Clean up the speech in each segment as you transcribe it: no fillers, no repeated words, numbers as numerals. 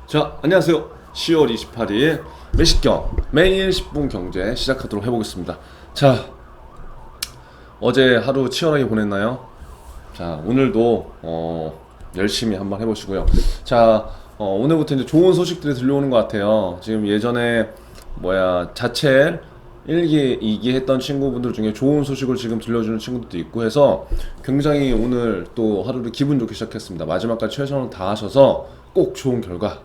자, 안녕하세요. 10월 28일 매식경 매일 10분 경제 시작하도록 해보겠습니다. 자, 어제 하루 치열하게 보냈나요? 자, 오늘도 열심히 한번 해보시고요. 자, 오늘부터 이제 좋은 소식들이 들려오는 것 같아요. 지금 예전에 자체 1기, 2기 했던 친구분들 중에 좋은 소식을 지금 들려주는 친구들도 있고 해서 굉장히 오늘 또 하루를 기분 좋게 시작했습니다. 마지막까지 최선을 다하셔서 꼭 좋은 결과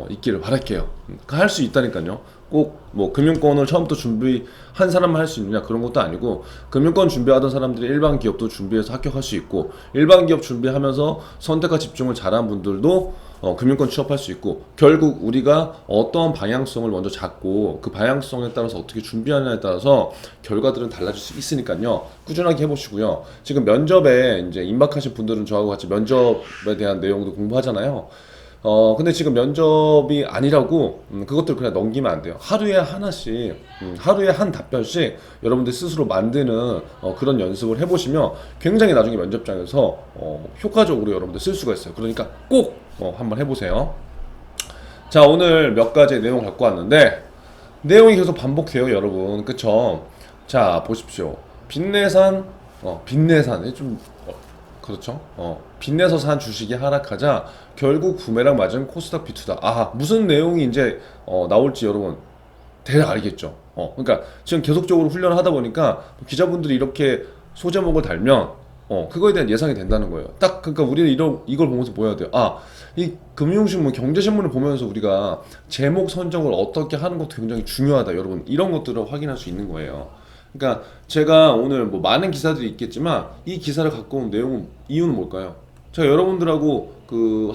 있기를 바랄게요. 할 수 있다니까요. 꼭 뭐 금융권을 처음부터 준비한 사람만 할 수 있느냐 그런 것도 아니고, 금융권 준비하던 사람들이 일반 기업도 준비해서 합격할 수 있고, 일반 기업 준비하면서 선택과 집중을 잘한 분들도 금융권 취업할 수 있고, 결국 우리가 어떤 방향성을 먼저 잡고 그 방향성에 따라서 어떻게 준비하느냐에 따라서 결과들은 달라질 수 있으니까요. 꾸준하게 해보시고요. 지금 면접에 이제 임박하신 분들은 저하고 같이 면접에 대한 내용도 공부하잖아요. 근데 지금 면접이 아니라고 그것들 그냥 넘기면 안 돼요. 하루에 하나씩, 하루에 한 답변씩 여러분들 스스로 만드는 그런 연습을 해보시면 굉장히 나중에 면접장에서 효과적으로 여러분들 쓸 수가 있어요. 그러니까 꼭 한번 해보세요. 자, 오늘 몇 가지 내용 갖고 왔는데 내용이 계속 반복돼요, 여러분. 그쵸? 자, 보십시오. 빚내산 좀 그렇죠. 빚내서 산 주식이 하락하자 결국 부메랑 맞은 코스닥 비투다. 아, 무슨 내용이 이제 나올지 여러분 대략 알겠죠. 그러니까 지금 계속적으로 훈련을 하다 보니까 기자분들이 이렇게 소제목을 달면 그거에 대한 예상이 된다는 거예요. 딱 그러니까 우리는 이걸 보면서 뭐 해야 돼요? 아, 이 금융신문, 경제신문을 보면서 우리가 제목 선정을 어떻게 하는 것도 굉장히 중요하다, 여러분. 이런 것들을 확인할 수 있는 거예요. 그러니까 제가 오늘 뭐 많은 기사들이 있겠지만 이 기사를 갖고 온 내용은 이유는 뭘까요? 제가 여러분들하고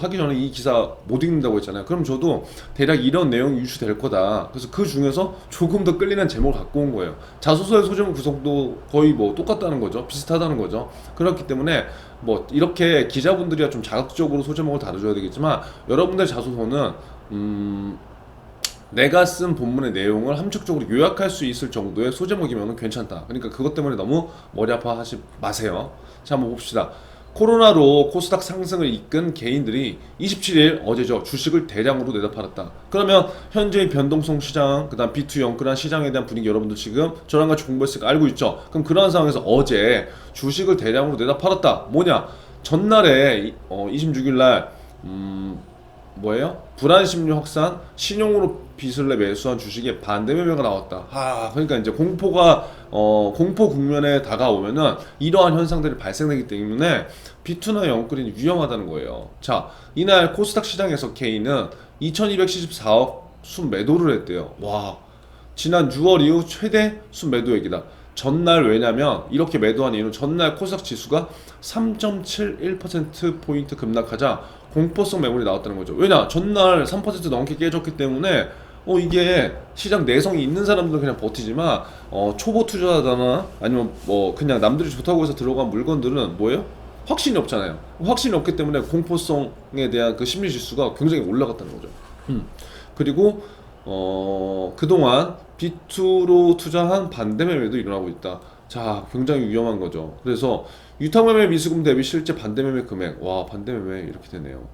하기 전에 이 기사 못 읽는다고 했잖아요. 그럼 저도 대략 이런 내용이 유추될 거다. 그래서 그 중에서 조금 더 끌리는 제목을 갖고 온 거예요. 자소서의 소제목 구성도 거의 뭐 똑같다는 거죠. 비슷하다는 거죠. 그렇기 때문에 뭐 이렇게 기자분들이야 좀 자극적으로 소제목을 다뤄줘야 되겠지만, 여러분들 자소서는 내가 쓴 본문의 내용을 함축적으로 요약할 수 있을 정도의 소제목이면 괜찮다. 그러니까 그것 때문에 너무 머리 아파하지 마세요. 자, 한번 봅시다. 코로나로 코스닥 상승을 이끈 개인들이 27일 어제죠, 주식을 대량으로 내다 팔았다. 그러면 현재의 변동성 시장, 그다음 B2 영끌한 시장에 대한 분위기 여러분들 지금 저랑 같이 공부했으니까 알고 있죠. 그럼 그러한 상황에서 어제 주식을 대량으로 내다 팔았다. 뭐냐? 전날에 26일 날 불안 심리 확산, 신용으로 빚을 내 매수한 주식에 반대 매매가 나왔다. 그러니까 이제 공포 국면에 다가오면은 이러한 현상들이 발생되기 때문에 비투나 영끌이 위험하다는 거예요. 자, 이날 코스닥 시장에서 개인은 2,274억 순매도를 했대요. 와, 지난 6월 이후 최대 순매도액이다. 전날, 왜냐면 이렇게 매도한 이유는 전날 코스닥 지수가 3.71%포인트 급락하자 공포성 매물이 나왔다는 거죠. 왜냐? 전날 3% 넘게 깨졌기 때문에 이게 시장 내성이 있는 사람들은 그냥 버티지만 초보 투자자나 아니면 뭐 그냥 남들이 좋다고 해서 들어간 물건들은 뭐예요? 확신이 없잖아요. 확신이 없기 때문에 공포성에 대한 그 심리 지수가 굉장히 올라갔다는 거죠. 그리고 그동안 B2로 투자한 반대 매매도 일어나고 있다. 자, 굉장히 위험한 거죠. 그래서 유탁매매 미수금 대비 실제 반대 매매 금액, 와, 반대 매매 이렇게 되네요.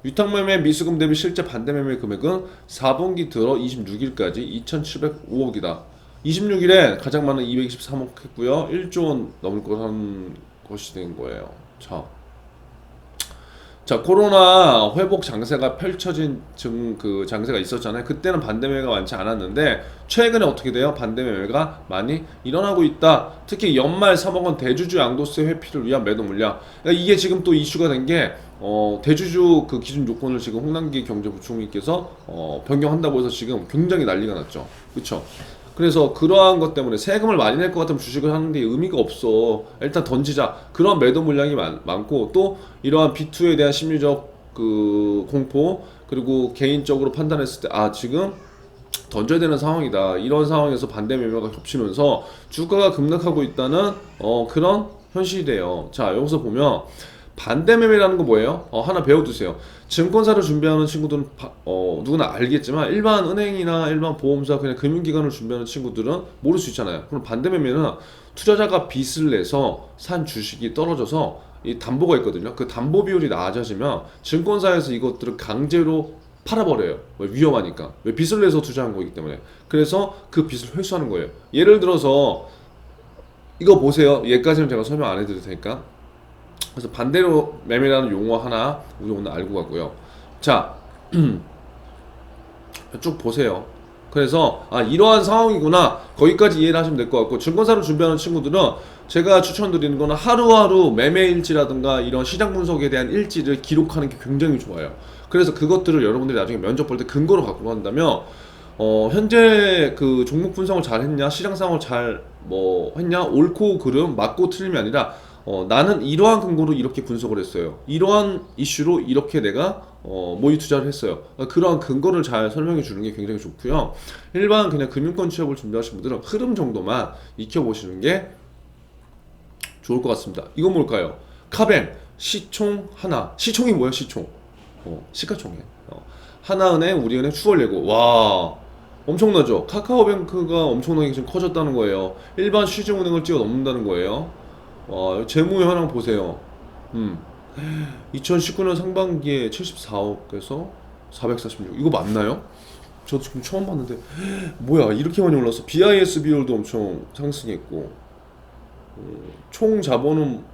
유탁매매 미수금 대비 실제 반대 매매 금액은 4분기 들어 26일까지 2,705억이다. 26일에 가장 많은 223억 했고요. 1조 원 넘을 거라는 것이 된 거예요. 자, 코로나 회복 장세가 펼쳐진 그 장세가 있었잖아요. 그때는 반대매매가 많지 않았는데 최근에 어떻게 돼요? 반대매매가 많이 일어나고 있다. 특히 연말 3억 원 대주주 양도세 회피를 위한 매도 물량. 그러니까 이게 지금 또 이슈가 된 게 대주주 그 기준 요건을 지금 홍남기 경제부총리께서 변경한다고 해서 지금 굉장히 난리가 났죠. 그렇죠? 그래서 그러한 것 때문에 세금을 많이 낼 것 같으면 주식을 하는 게 의미가 없어. 일단 던지자. 그런 매도 물량이 많고, 또 이러한 B2에 대한 심리적 그 공포, 그리고 개인적으로 판단했을 때 지금 던져야 되는 상황이다. 이런 상황에서 반대 매매가 겹치면서 주가가 급락하고 있다는 그런 현실이 돼요. 자, 여기서 보면 반대 매매라는 거 뭐예요? 하나 배워두세요. 증권사를 준비하는 친구들은 누구나 알겠지만 일반 은행이나 일반 보험사, 그냥 금융기관을 준비하는 친구들은 모를 수 있잖아요. 그럼 반대 매매는 투자자가 빚을 내서 산 주식이 떨어져서 이 담보가 있거든요. 그 담보 비율이 낮아지면 증권사에서 이것들을 강제로 팔아버려요. 왜? 위험하니까. 왜? 빚을 내서 투자한 거기 때문에. 그래서 그 빚을 회수하는 거예요. 예를 들어서 이거 보세요. 얘까지는 제가 설명 안 해드릴 테니까. 그래서 반대로 매매라는 용어 하나 우리 오늘 알고 가고요. 자, 쭉 보세요. 그래서 이러한 상황이구나, 거기까지 이해를 하시면 될 것 같고, 증권사를 준비하는 친구들은 제가 추천드리는 거는 하루하루 매매 일지라든가 이런 시장 분석에 대한 일지를 기록하는 게 굉장히 좋아요. 그래서 그것들을 여러분들이 나중에 면접 볼 때 근거로 갖고 간다면 현재 그 종목 분석을 잘 했냐, 시장 상황을 잘 했냐, 옳고 그름, 맞고 틀림이 아니라 나는 이러한 근거로 이렇게 분석을 했어요. 이러한 이슈로 이렇게 내가 모의 투자를 했어요. 그러한 근거를 잘 설명해 주는 게 굉장히 좋고요. 일반 그냥 금융권 취업을 준비하시는 분들은 흐름 정도만 익혀보시는 게 좋을 것 같습니다. 이건 뭘까요? 카뱅, 시총 하나. 시총이 뭐야, 시총? 시가총액. 하나은행, 우리은행, 추월예고. 와, 엄청나죠? 카카오뱅크가 엄청나게 지금 커졌다는 거예요. 일반 시중은행을 뛰어넘는다는 거예요. 와, 재무 현황 보세요. 2019년 상반기에 74억에서 446. 이거 맞나요? 저도 지금 처음 봤는데 뭐야, 이렇게 많이 올랐어. BIS 비율도 엄청 상승했고, 총 자본은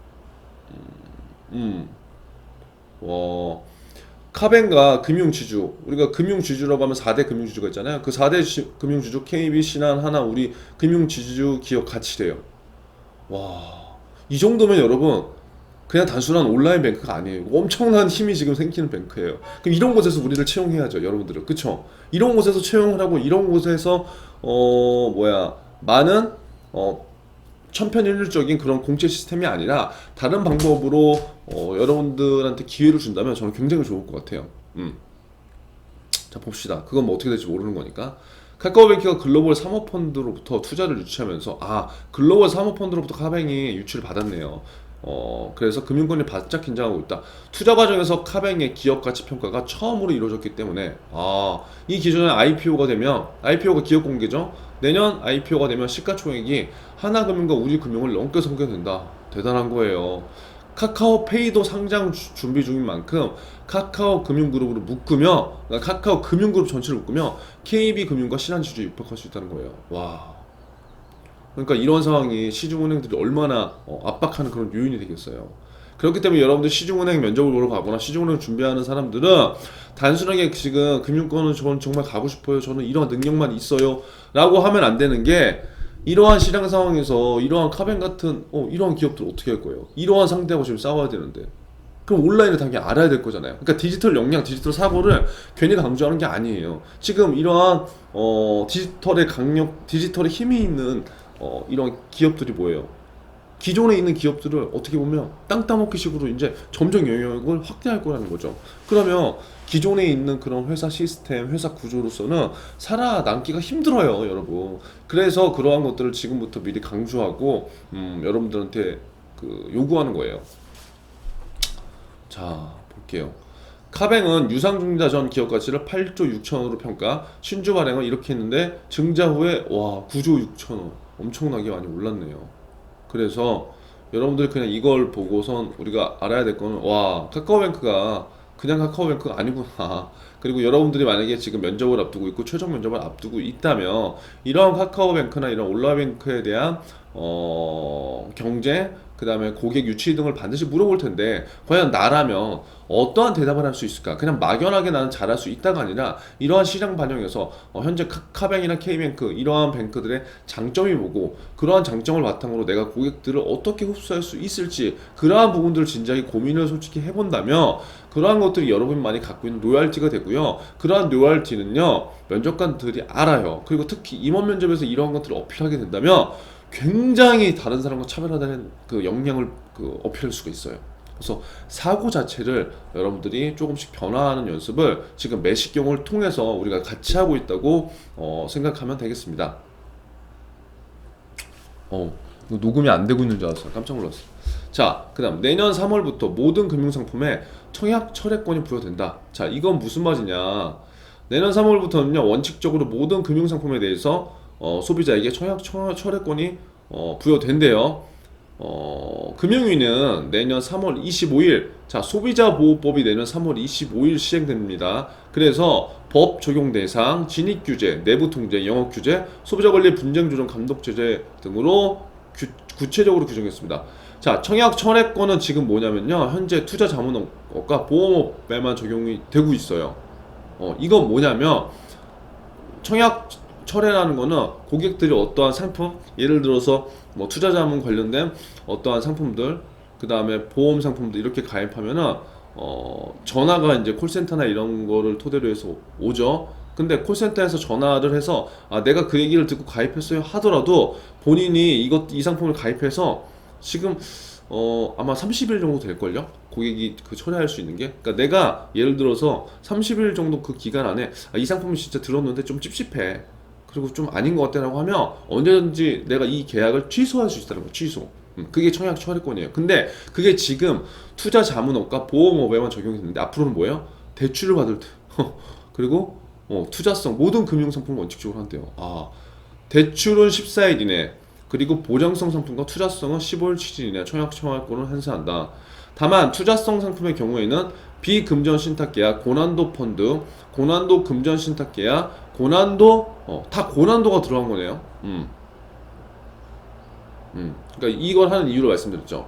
카뱅가 금융지주, 우리가 금융지주라고 하면 4대 금융지주가 있잖아요. 그 4대 금융지주 KB, 신한, 하나, 우리 금융지주 기업 같이래요. 와, 이 정도면 여러분 그냥 단순한 온라인 뱅크가 아니에요. 엄청난 힘이 지금 생기는 뱅크예요. 그럼 이런 곳에서 우리를 채용해야죠, 여러분들은. 그쵸? 이런 곳에서 채용을 하고, 이런 곳에서 많은 천편일률적인 그런 공채 시스템이 아니라 다른 방법으로 여러분들한테 기회를 준다면 저는 굉장히 좋을 것 같아요. 자, 봅시다. 그건 뭐 어떻게 될지 모르는 거니까. 카카오뱅크가 글로벌 사모펀드로부터 투자를 유치하면서, 글로벌 사모펀드로부터 카뱅이 유치를 받았네요. 그래서 금융권이 바짝 긴장하고 있다. 투자 과정에서 카뱅의 기업 가치 평가가 처음으로 이루어졌기 때문에, 이 기존에 IPO가 되면, IPO가 기업 공개죠. 내년 IPO가 되면 시가총액이 하나금융과 우리금융을 넘게 성공된다. 대단한 거예요. 카카오페이도 상장 준비 중인 만큼 카카오 금융그룹으로 묶으며, 그러니까 카카오 금융그룹 전체를 묶으며 KB금융과 신한지주에 입학할 수 있다는 거예요. 와. 그러니까 이런 상황이 시중은행들이 얼마나 압박하는 그런 요인이 되겠어요. 그렇기 때문에 여러분들 시중은행 면접을 보러 가거나 시중은행 준비하는 사람들은 단순하게 지금 금융권은 저는 정말 가고 싶어요, 저는 이런 능력만 있어요 라고 하면 안 되는 게, 이러한 시장 상황에서 이러한 카뱅 같은 이러한 기업들 어떻게 할 거예요? 이러한 상대하고 지금 싸워야 되는데, 그럼 온라인을 당연히 알아야 될 거잖아요. 그러니까 디지털 역량, 디지털 사고를 괜히 강조하는 게 아니에요. 지금 이러한 디지털의 강력, 디지털의 힘이 있는 이런 기업들이 뭐예요? 기존에 있는 기업들을 어떻게 보면 땅 따먹기 식으로 이제 점점 영역을 확대할 거라는 거죠. 그러면 기존에 있는 그런 회사 시스템, 회사 구조로서는 살아남기가 힘들어요, 여러분. 그래서 그러한 것들을 지금부터 미리 강조하고 여러분들한테 요구하는 거예요. 자, 볼게요. 카뱅은 유상증자 전 기업 가치를 8조 6천원으로 평가, 신주 발행을 이렇게 했는데 증자 후에 9조 6천원, 엄청나게 많이 올랐네요. 그래서 여러분들이 그냥 이걸 보고선 우리가 알아야 될 거는, 카카오뱅크가 그냥 카카오뱅크가 아니구나. 그리고 여러분들이 만약에 지금 면접을 앞두고 있고 최종 면접을 앞두고 있다면 이러한 카카오뱅크나 이런 온라인뱅크에 대한 경제, 그 다음에 고객 유치 등을 반드시 물어볼 텐데, 과연 나라면 어떠한 대답을 할 수 있을까? 그냥 막연하게 나는 잘할 수 있다가 아니라 이러한 시장 반영에서 현재 카뱅이나 K뱅크, 이러한 뱅크들의 장점이 뭐고, 그러한 장점을 바탕으로 내가 고객들을 어떻게 흡수할 수 있을지, 그러한 부분들을 진지하게 고민을 솔직히 해본다면 그러한 것들이 여러분이 많이 갖고 있는 로열티가 되고요. 그러한 로열티는요, 면접관들이 알아요. 그리고 특히 임원 면접에서 이러한 것들을 어필하게 된다면 굉장히 다른 사람과 차별화되는 그 역량을 어필할 수가 있어요. 그래서 사고 자체를 여러분들이 조금씩 변화하는 연습을 지금 매식경을 통해서 우리가 같이 하고 있다고 생각하면 되겠습니다. 이거 녹음이 안 되고 있는 줄 알았어요. 깜짝 놀랐어요. 자, 그 다음 내년 3월부터 모든 금융상품에 청약 철회권이 부여된다. 자, 이건 무슨 말이냐. 내년 3월부터는요, 원칙적으로 모든 금융상품에 대해서 소비자에게 청약 철회권이 부여된대요. 금융위는 내년 3월 25일, 자, 소비자보호법이 내년 3월 25일 시행됩니다. 그래서 법 적용 대상, 진입규제, 내부통제, 영업규제, 소비자관리 분쟁조정 감독제재 등으로 구체적으로 규정했습니다. 자, 청약 철회권은 지금 뭐냐면요, 현재 투자자문업과 보험업에만 적용이 되고 있어요. 이건 뭐냐면 청약 철회라는 거는 고객들이 어떠한 상품, 예를 들어서 뭐 투자자문 관련된 어떠한 상품들, 그 다음에 보험 상품들 이렇게 가입하면은 전화가 이제 콜센터나 이런 거를 토대로 해서 오죠. 근데 콜센터에서 전화를 해서 내가 그 얘기를 듣고 가입했어요 하더라도 본인이 이 상품을 가입해서 지금 아마 30일 정도 될걸요? 고객이 그 철회할 수 있는 게. 그러니까 내가 예를 들어서 30일 정도 그 기간 안에 이 상품이 진짜 들었는데 좀 찝찝해, 그리고 좀 아닌 것 같다라고 하면 언제든지 내가 이 계약을 취소할 수 있다는 거, 취소. 그게 청약 철회권이에요. 근데 그게 지금 투자자문업과 보험업에만 적용이 되는데 앞으로는 뭐예요? 대출을 받을 때 그리고 투자성, 모든 금융상품 원칙적으로 한대요. 대출은 14일 이내, 그리고 보장성 상품과 투자성은 15일 취진 이내 청약 청약권을 행사한다. 다만 투자성 상품의 경우에는 비금전 신탁계약, 고난도 펀드, 고난도 금전 신탁계약, 고난도 다 고난도가 들어간 거네요. 그러니까 이걸 하는 이유를 말씀드렸죠.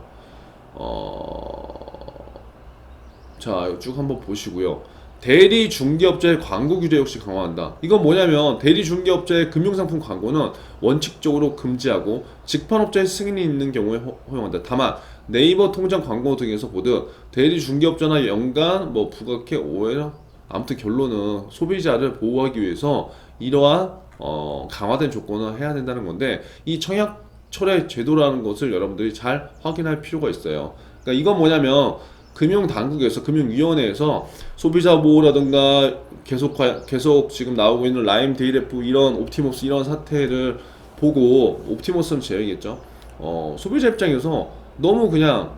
자, 쭉 한번 보시고요. 대리 중개업자의 광고 규제 역시 강화한다. 이건 뭐냐면 대리 중개업자의 금융상품 광고는 원칙적으로 금지하고 직판업자의 승인이 있는 경우에 허용한다. 다만 네이버 통장 광고 등에서 보듯 대리 중개업자나 연간 부각해 오해나, 아무튼 결론은 소비자를 보호하기 위해서 이러한 강화된 조건을 해야 된다는 건데, 이 청약 철회 제도라는 것을 여러분들이 잘 확인할 필요가 있어요. 그러니까 이건 뭐냐면 금융당국에서, 금융위원회에서 소비자 보호라든가 계속 지금 나오고 있는 라임 데이레프, 이런 옵티머스 이런 사태를 보고, 옵티머스는 제약이겠죠. 소비자 입장에서 너무 그냥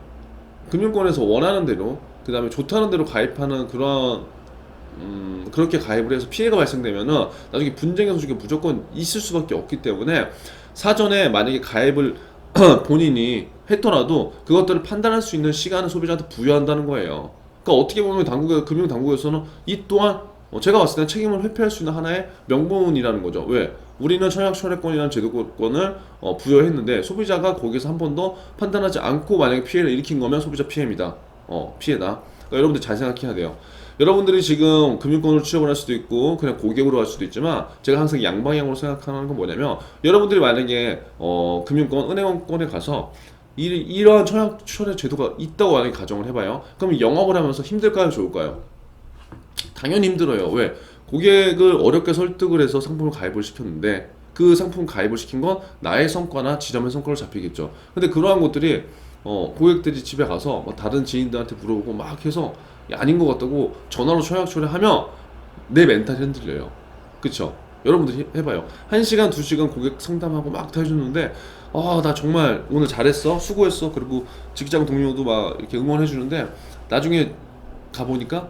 금융권에서 원하는 대로, 그 다음에 좋다는 대로 가입하는 그런 그렇게 가입을 해서 피해가 발생되면은 나중에 분쟁의 소지가 무조건 있을 수밖에 없기 때문에, 사전에 만약에 가입을 본인이 했더라도 그것들을 판단할 수 있는 시간을 소비자한테 부여한다는 거예요. 그러니까 어떻게 보면 금융당국에서는 이 또한 제가 봤을 때 책임을 회피할 수 있는 하나의 명분이라는 거죠. 왜? 우리는 청약 철회권이라는 제도권을 부여했는데 소비자가 거기서 한 번도 판단하지 않고 만약에 피해를 일으킨 거면 소비자 피해입니다. 피해다. 그러니까 여러분들 잘 생각해야 돼요. 여러분들이 지금 금융권으로 취업을 할 수도 있고 그냥 고객으로 할 수도 있지만, 제가 항상 양방향으로 생각하는 건 뭐냐면, 여러분들이 만약에 금융권, 은행권에 가서 이러한 청약 철회 제도가 있다고 만약에 가정을 해봐요. 그럼 영업을 하면서 힘들까요, 좋을까요? 당연히 힘들어요. 왜? 고객을 어렵게 설득을 해서 상품을 가입을 시켰는데 그 상품 가입을 시킨 건 나의 성과나 지점의 성과를 잡히겠죠. 근데 그러한 것들이 고객들이 집에 가서 다른 지인들한테 물어보고 막 해서 아닌 것 같다고 전화로 청약 철회하면 내 멘탈이 흔들려요. 그쵸? 여러분들이 해봐요. 1시간, 2시간 고객 상담하고 막 다 해주는데 나 정말 오늘 잘했어, 수고했어, 그리고 직장 동료도 막 이렇게 응원해주는데 나중에 가보니까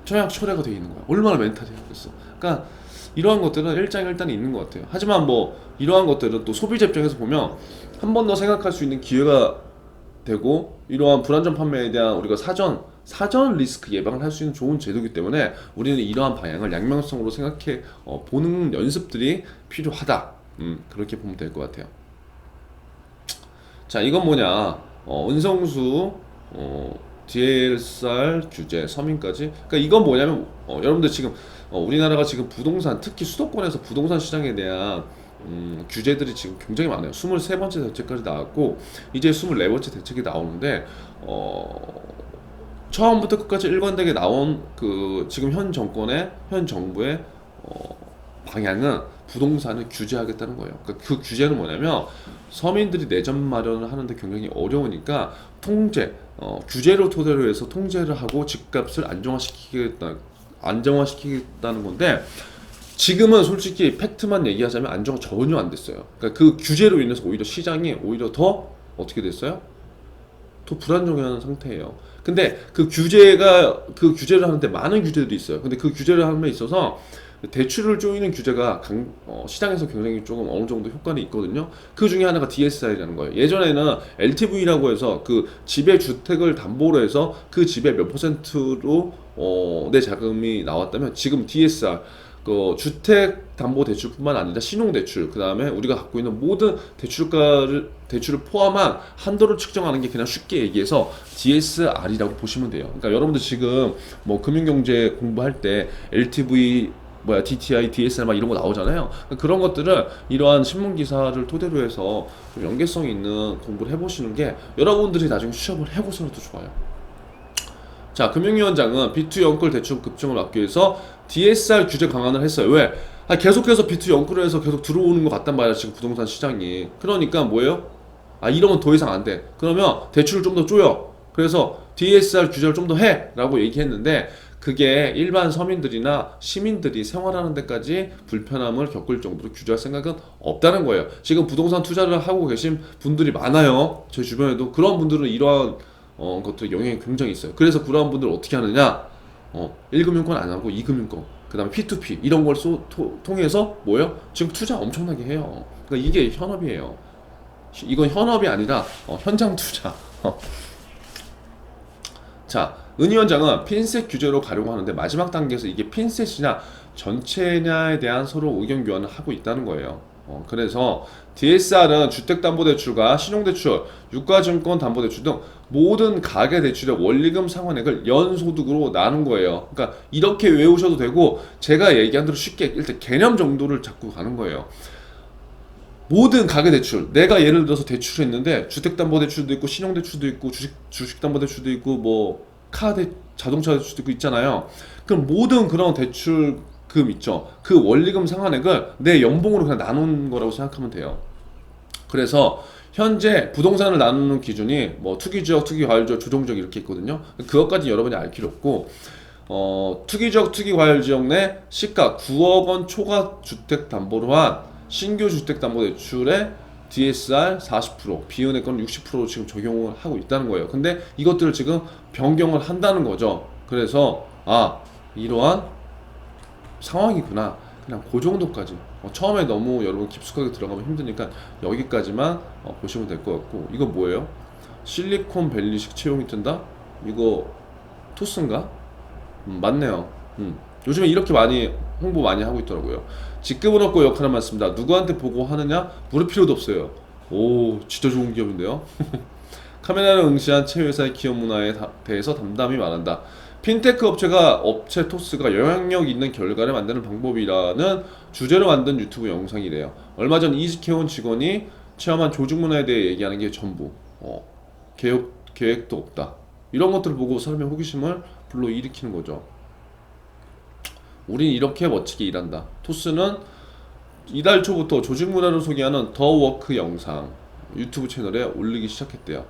청약 철회가 돼 있는 거야. 얼마나 멘탈이 아프겠어. 그러니까 이러한 것들은 일장일단이 있는 것 같아요. 하지만 이러한 것들은 또 소비자 입장에서 보면 한 번 더 생각할 수 있는 기회가 되고, 이러한 불안전 판매에 대한 우리가 사전 리스크 예방을 할 수 있는 좋은 제도이기 때문에 우리는 이러한 방향을 양면성으로 생각해 보는 연습들이 필요하다. 그렇게 보면 될 것 같아요. 자, 이건 뭐냐? 은성수 DLR 규제, 서민까지. 그러니까 이건 뭐냐면 여러분들 지금 우리나라가 지금 부동산, 특히 수도권에서 부동산 시장에 대한 규제들이 지금 굉장히 많아요. 23번째 대책까지 나왔고 이제 24번째 대책이 나오는데 처음부터 끝까지 일관되게 나온 그 지금 현 정부의 방향은 부동산을 규제하겠다는 거예요. 그러니까 그 규제는 뭐냐면 서민들이 내전 마련을 하는데 굉장히 어려우니까 규제를 토대로 해서 통제를 하고 집값을 안정화시키겠다는 건데, 지금은 솔직히 팩트만 얘기하자면 안정화 전혀 안 됐어요. 그러니까 그 규제로 인해서 오히려 시장이 더 어떻게 됐어요? 더 불안정한 상태예요. 근데 그 규제를 하는데 많은 규제들이 있어요. 근데 그 규제를 함에 있어서 대출을 조이는 규제가 시장에서 굉장히 조금 어느 정도 효과는 있거든요. 그 중에 하나가 DSR이라는 거예요. 예전에는 LTV라고 해서 그 집의 주택을 담보로 해서 그 집의 몇 %로 내 자금이 나왔다면, 지금 DSR, 그 주택담보대출뿐만 아니라 신용대출, 그 다음에 우리가 갖고 있는 모든 대출을 포함한 한도를 측정하는 게 그냥 쉽게 얘기해서 DSR이라고 보시면 돼요. 그러니까 여러분들 지금 뭐 금융경제 공부할 때 LTV DTI, DSR 막 이런 거 나오잖아요. 그러니까 그런 것들을 이러한 신문 기사를 토대로 해서 좀 연계성 있는 공부를 해보시는 게 여러분들이 나중에 취업을 해보서도 좋아요. 자, 금융위원장은 B2 연끌 대출 급증을 막기 위해서 DSR 규제 강화를 했어요. 왜? 계속해서 B2 연끌을 해서 계속 들어오는 것 같단 말이야, 지금 부동산 시장이. 그러니까 뭐예요? 이러면 더 이상 안 돼. 그러면 대출을 좀 더 쪼여. 그래서 DSR 규제를 좀 더 해! 라고 얘기했는데, 그게 일반 서민들이나 시민들이 생활하는 데까지 불편함을 겪을 정도로 규제할 생각은 없다는 거예요. 지금 부동산 투자를 하고 계신 분들이 많아요. 제 주변에도. 그런 분들은 이러한 것들이 영향이 굉장히 있어요. 그래서 그런 분들 어떻게 하느냐? 1금융권 안 하고 2금융권, 그 다음에 P2P 이런 걸 통해서 뭐예요? 지금 투자 엄청나게 해요. 그러니까 이게 현업이에요. 이건 현업이 아니라 현장 투자. 자, 은 위원장은 핀셋 규제로 가려고 하는데, 마지막 단계에서 이게 핀셋이냐 전체냐에 대한 서로 의견 교환을 하고 있다는 거예요. 그래서 DSR은 주택담보대출과 신용대출, 유가증권담보대출 등 모든 가계대출의 원리금 상환액을 연소득으로 나눈 거예요. 그러니까 이렇게 외우셔도 되고, 제가 얘기한 대로 쉽게 일단 개념 정도를 잡고 가는 거예요. 모든 가계대출, 내가 예를 들어서 대출을 했는데 주택담보대출도 있고 신용대출도 있고 주식담보대출도 있고 뭐 자동차 대출도 있고 있잖아요. 그럼 모든 그런 대출금 있죠. 그 원리금 상환액을 내 연봉으로 그냥 나눈 거라고 생각하면 돼요. 그래서 현재 부동산을 나누는 기준이 뭐 투기지역, 투기과열지역, 조정지역 이렇게 있거든요. 그것까지 여러분이 알 필요 없고, 투기지역, 투기과열지역 내 시가 9억 원 초과 주택 담보로 한 신규 주택담보대출에 DSR 40%, 비은행권 60%로 지금 적용을 하고 있다는 거예요. 근데 이것들을 지금 변경을 한다는 거죠. 그래서 이러한 상황이구나. 그냥 그 정도까지. 처음에 너무 여러분 깊숙하게 들어가면 힘드니까 여기까지만 보시면 될 것 같고, 이거 뭐예요? 실리콘밸리식 채용이 뜬다? 이거 토스인가? 맞네요. 요즘에 이렇게 많이 홍보 많이 하고 있더라고요. 직급은 없고 역할은 많습니다. 누구한테 보고하느냐? 물을 필요도 없어요. 오, 진짜 좋은 기업인데요. 카메라를 응시한 체회사의 기업 문화에 대해서 담담히 말한다. 핀테크 업체 토스가 영향력 있는 결과를 만드는 방법이라는 주제로 만든 유튜브 영상이래요. 얼마 전 이직해온 직원이 체험한 조직 문화에 대해 얘기하는 게 전부. 계획도 없다. 이런 것들을 보고 사람의 호기심을 불러일으키는 거죠. 우린 이렇게 멋지게 일한다. 토스는 이달 초부터 조직 문화를 소개하는 더 워크 영상 유튜브 채널에 올리기 시작했대요.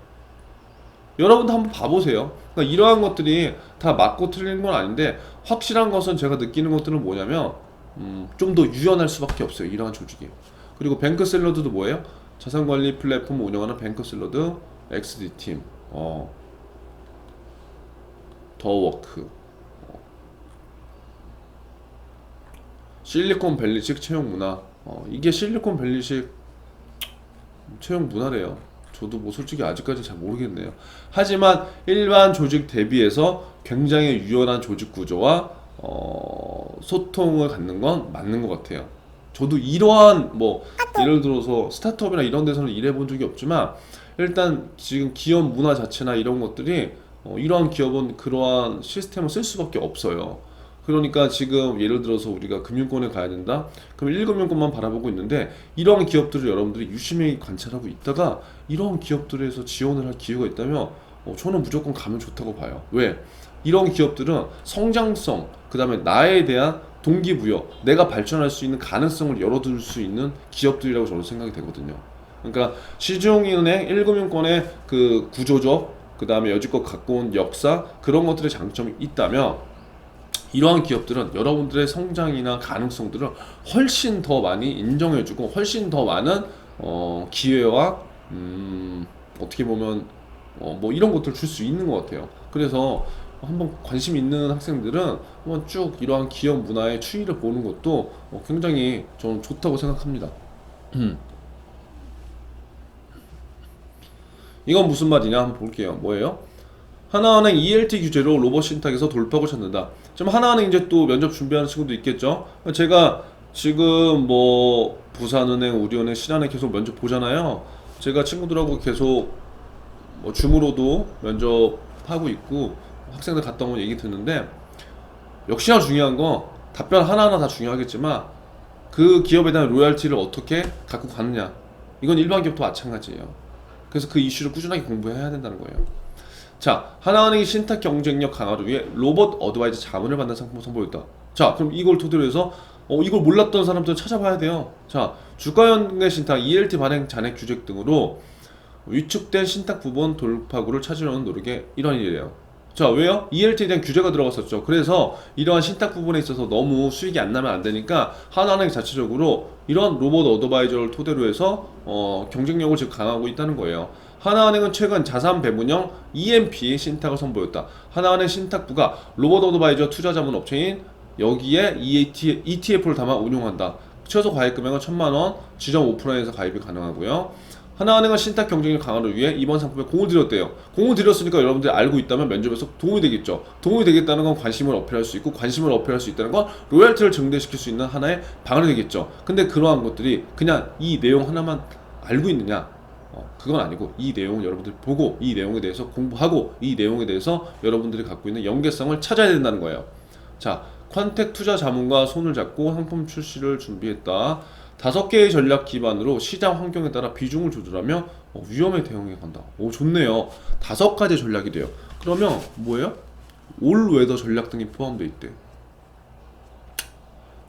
여러분도 한번 봐보세요. 그러니까 이러한 것들이 다 맞고 틀리는 건 아닌데, 확실한 것은 제가 느끼는 것들은 뭐냐면 좀 더 유연할 수밖에 없어요, 이러한 조직이. 그리고 뱅크샐러드도 뭐예요? 자산관리 플랫폼을 운영하는 뱅크샐러드 XD팀, 더 워크, 실리콘밸리식 채용 문화. 이게 실리콘밸리식 채용 문화래요. 저도 뭐 솔직히 아직까지 잘 모르겠네요. 하지만 일반 조직 대비해서 굉장히 유연한 조직 구조와 소통을 갖는 건 맞는 것 같아요. 저도 이러한 뭐 예를 들어서 스타트업이나 이런 데서는 일해본 적이 없지만, 일단 지금 기업 문화 자체나 이런 것들이 이러한 기업은 그러한 시스템을 쓸 수밖에 없어요. 그러니까 지금 예를 들어서 우리가 금융권에 가야 된다? 그럼 1금융권만 바라보고 있는데, 이러한 기업들을 여러분들이 유심히 관찰하고 있다가 이러한 기업들에서 지원을 할 기회가 있다면 저는 무조건 가면 좋다고 봐요. 왜? 이런 기업들은 성장성, 그 다음에 나에 대한 동기부여, 내가 발전할 수 있는 가능성을 열어둘 수 있는 기업들이라고 저는 생각이 되거든요. 그러니까 시중은행 1금융권의 그 구조적, 그 다음에 여지껏 갖고 온 역사, 그런 것들의 장점이 있다면, 이러한 기업들은 여러분들의 성장이나 가능성들을 훨씬 더 많이 인정해주고 훨씬 더 많은 기회와 어떻게 보면 뭐 이런 것들을 줄 수 있는 것 같아요. 그래서 한번 관심 있는 학생들은 한번 쭉 이러한 기업 문화의 추이를 보는 것도 굉장히 저는 좋다고 생각합니다. 이건 무슨 말이냐 한번 볼게요. 뭐예요? 하나은행 ELT 규제로 로봇 신탁에서 돌파구 찾는다. 지금 하나은행 이제 또 면접 준비하는 친구도 있겠죠. 제가 지금 뭐 부산은행, 우리은행, 신한은행 계속 면접 보잖아요. 제가 친구들하고 계속 뭐 줌으로도 면접하고 있고 학생들 갔다 온 얘기 듣는데 역시나 중요한 거 답변 하나하나 다 중요하겠지만 그 기업에 대한 로열티를 어떻게 갖고 가느냐. 이건 일반 기업도 마찬가지예요. 그래서 그 이슈를 꾸준하게 공부해야 된다는 거예요. 자, 하나은행이 신탁 경쟁력 강화를 위해 로봇 어드바이저 자문을 받는 상품을 선보였다. 자, 그럼 이걸 토대로 해서 이걸 몰랐던 사람들은 찾아봐야 돼요. 자, 주가연계 신탁, ELT 발행 잔액 규제 등으로 위축된 신탁 부분 돌파구를 찾으려는 노력의 일환이래요. 자, 왜요? ELT에 대한 규제가 들어갔었죠. 그래서 이러한 신탁 부분에 있어서 너무 수익이 안 나면 안 되니까 하나은행이 자체적으로 이런 로봇 어드바이저를 토대로 해서 경쟁력을 지금 강화하고 있다는 거예요. 하나은행은 최근 자산 배분형 EMP 신탁을 선보였다. 하나은행 신탁부가 로봇 어드바이저 투자 자문 업체인 여기에 ETF를 담아 운용한다. 최소 가입 금액은 1,000만원, 지정 오프라인에서 가입이 가능하고요. 하나은행은 신탁 경쟁력 강화를 위해 이번 상품에 공을 들였대요. 공을 들였으니까 여러분들이 알고 있다면 면접에서 도움이 되겠죠. 도움이 되겠다는 건 관심을 어필할 수 있고, 관심을 어필할 수 있다는 건 로열티를 증대시킬 수 있는 하나의 방안이 되겠죠. 근데 그러한 것들이 그냥 이 내용 하나만 알고 있느냐? 그건 아니고 이 내용을 여러분들이 보고 이 내용에 대해서 공부하고 이 내용에 대해서 여러분들이 갖고 있는 연계성을 찾아야 된다는 거예요. 자, 퀀텍 투자 자문과 손을 잡고 상품 출시를 준비했다. 5개의 전략 기반으로 시장 환경에 따라 비중을 조절하며 위험에 대응해 간다. 오, 좋네요. 5가지 전략이 돼요. 그러면 뭐예요? 올웨더 전략 등이 포함되어 있대.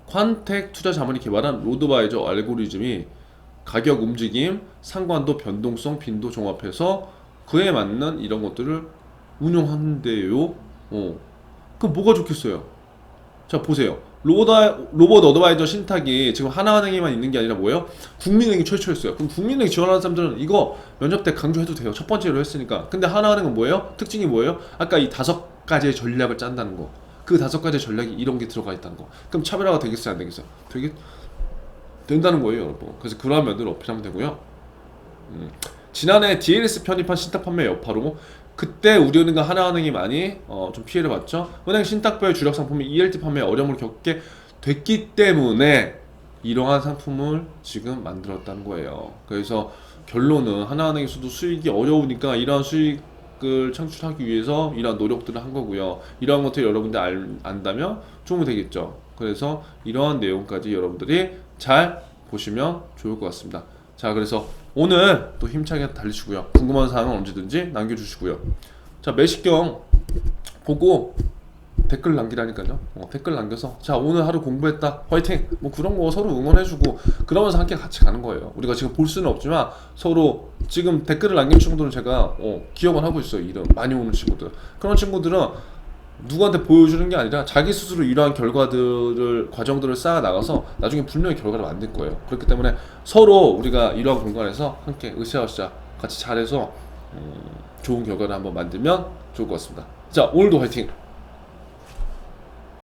퀀텍 투자 자문이 개발한 로드바이저 알고리즘이 가격 움직임, 상관도, 변동성, 빈도 종합해서 그에 맞는 이런 것들을 운용하는데요. 그럼 뭐가 좋겠어요? 자, 보세요. 로봇 어드바이저 신탁이 지금 하나은행에만 있는 게 아니라 뭐예요? 국민은행이 최초였어요. 그럼 국민은행 지원하는 사람들은 이거 면접 때 강조해도 돼요. 첫 번째로 했으니까. 근데 하나은행은 뭐예요? 특징이 뭐예요? 아까 이 5가지의 전략을 짠다는 거. 그 5가지의 전략이 이런 게 들어가 있다는 거. 그럼 차별화가 되겠어요? 안 되겠어요? 된다는 거예요, 여러분. 그래서 그러한 면들을 어필하면 되고요. 지난해 DLS 편입한 신탁 판매 여파로 그때 우리은행과 하나은행이 많이 좀 피해를 봤죠. 은행 신탁부의 주력 상품이 ELT 판매에 어려움을 겪게 됐기 때문에 이러한 상품을 지금 만들었다는 거예요. 그래서 결론은 하나은행에서도 수익이 어려우니까 이러한 수익을 창출하기 위해서 이러한 노력들을 한 거고요. 이러한 것들 여러분들 안다면 도움이 되겠죠. 그래서 이러한 내용까지 여러분들이 잘 보시면 좋을 것 같습니다. 자, 그래서 오늘 또 힘차게 달리시고요. 궁금한 사항은 언제든지 남겨주시고요. 자, 매식경 보고 댓글 남기라니까요. 댓글 남겨서 자, 오늘 하루 공부했다, 화이팅, 뭐 그런 거 서로 응원해주고 그러면서 함께 같이 가는 거예요. 우리가 지금 볼 수는 없지만 서로 지금 댓글을 남긴 친구들은 제가 기억을 하고 있어요. 이름 많이 오는 친구들. 그런 친구들은 누구한테 보여주는 게 아니라 자기 스스로 이러한 과정들을 쌓아 나가서 나중에 분명히 결과를 만들 거예요. 그렇기 때문에 서로 우리가 이러한 공간에서 함께 으쌰으쌰 같이 잘해서 좋은 결과를 한번 만들면 좋을 것 같습니다. 자, 오늘도 화이팅!